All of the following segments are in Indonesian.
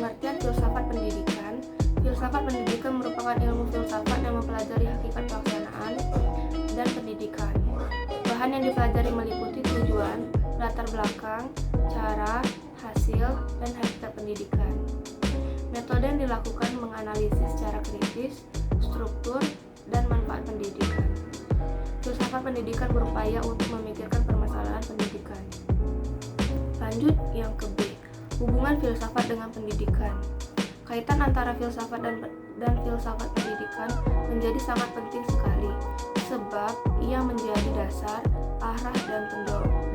Pengertian filsafat pendidikan. Filsafat pendidikan merupakan ilmu filsafat yang mempelajari hakikat pelaksanaan dan pendidikan. Bahan yang dipelajari meliputi tujuan, latar belakang, cara, hasil, dan hakikat pendidikan. Metode yang dilakukan menganalisis secara kritis, struktur, dan manfaat pendidikan. Filsafat pendidikan berupaya untuk memikirkan permasalahan pendidikan. Lanjut yang ke B, hubungan filsafat dengan pendidikan. Kaitan antara filsafat dan filsafat pendidikan menjadi sangat penting sekali, sebab ia menjadi dasar, arah,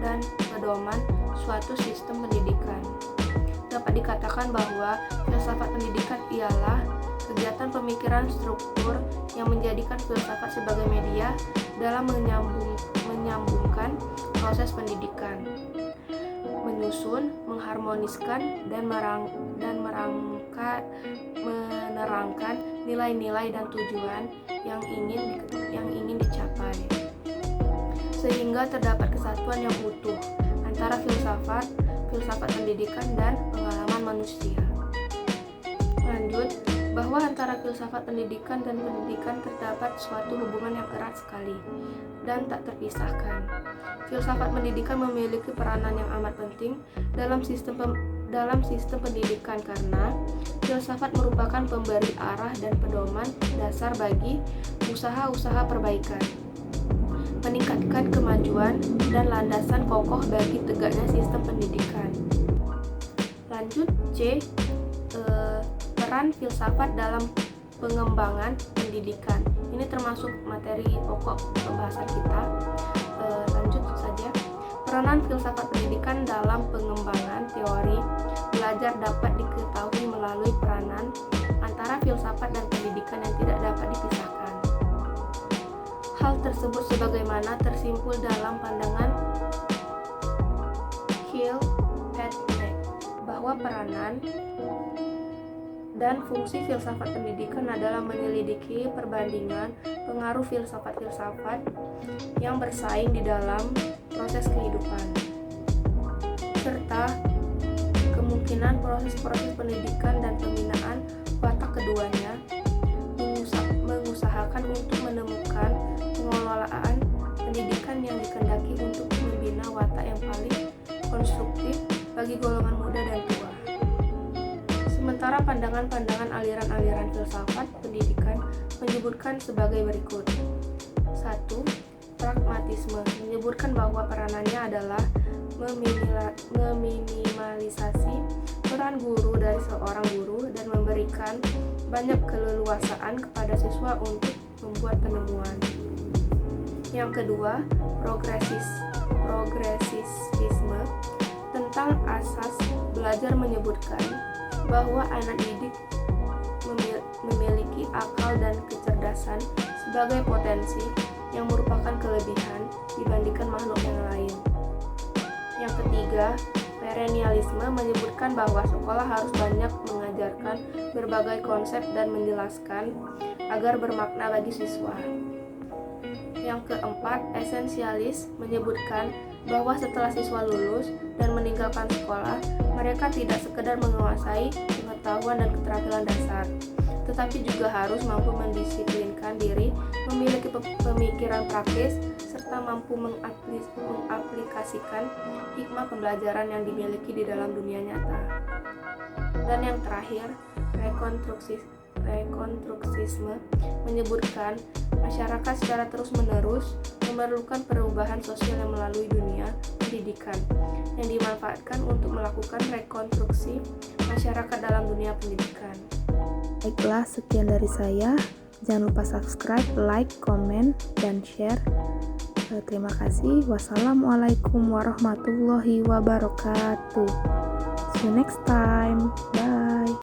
dan pedoman suatu sistem pendidikan. Dapat dikatakan bahwa filsafat pendidikan ialah kegiatan pemikiran struktur yang menjadikan filsafat sebagai media dalam menyambungkan proses pendidikan, menyusun, mengharmoniskan, dan menerangkan nilai-nilai dan tujuan yang ingin dicapai, sehingga terdapat kesatuan yang utuh antara filsafat pendidikan dan pengalaman manusia. Lanjut, bahwa antara filsafat pendidikan dan pendidikan terdapat suatu hubungan yang erat sekali dan tak terpisahkan. Filsafat pendidikan memiliki peranan yang amat penting dalam sistem pendidikan karena filsafat merupakan pemberi arah dan pedoman dasar bagi usaha-usaha perbaikan, meningkatkan kemajuan, dan landasan kokoh bagi tegaknya sistem pendidikan. Lanjut C, peran filsafat dalam pengembangan pendidikan. Ini termasuk materi pokok pembahasan kita. Lanjut saja. Peranan filsafat pendidikan dalam pengembangan teori belajar dapat diketahui melalui peranan antara filsafat dan pendidikan yang tidak dapat dipisahkan. Hal tersebut sebagaimana tersimpul dalam pandangan Kilpatrick bahwa peranan dan fungsi filsafat pendidikan adalah menyelidiki perbandingan pengaruh filsafat-filsafat yang bersaing di dalam proses kehidupan, serta kemungkinan proses-proses pendidikan dan pembinaan watak keduanya, mengusahakan untuk menemukan pengelolaan pendidikan yang dikehendaki untuk membina watak yang paling konstruktif bagi golongan muda dan tua. Sementara pandangan-pandangan aliran-aliran filsafat pendidikan menyebutkan sebagai berikut. 1. Pragmatisme menyebutkan bahwa peranannya adalah meminimalisasi peran guru dari seorang guru dan memberikan banyak keleluasaan kepada siswa untuk membuat penemuan. Yang kedua, progresisme tentang asas belajar menyebutkan bahwa anak didik memiliki akal dan kecerdasan sebagai potensi yang merupakan kelebihan dibandingkan makhluk yang lain. Yang ketiga, perennialisme menyebutkan bahwa sekolah harus banyak mengajarkan berbagai konsep dan menjelaskan agar bermakna bagi siswa. Yang keempat, esensialis menyebutkan bahwa setelah siswa lulus dan meninggalkan sekolah, mereka tidak sekedar menguasai pengetahuan dan keterampilan dasar, tetapi juga harus mampu mendisiplinkan diri, memiliki pemikiran praktis, serta mampu mengaplikasikan hikmah pembelajaran yang dimiliki di dalam dunia nyata. Dan yang terakhir, rekonstruksisme menyebutkan masyarakat secara terus-menerus memerlukan perubahan sosial yang melalui dunia pendidikan yang dimanfaatkan untuk melakukan rekonstruksi masyarakat dalam dunia pendidikan. Baiklah, sekian dari saya. Jangan lupa subscribe, like, komen, dan share. Terima kasih. Wassalamualaikum warahmatullahi wabarakatuh. See you next time. Bye.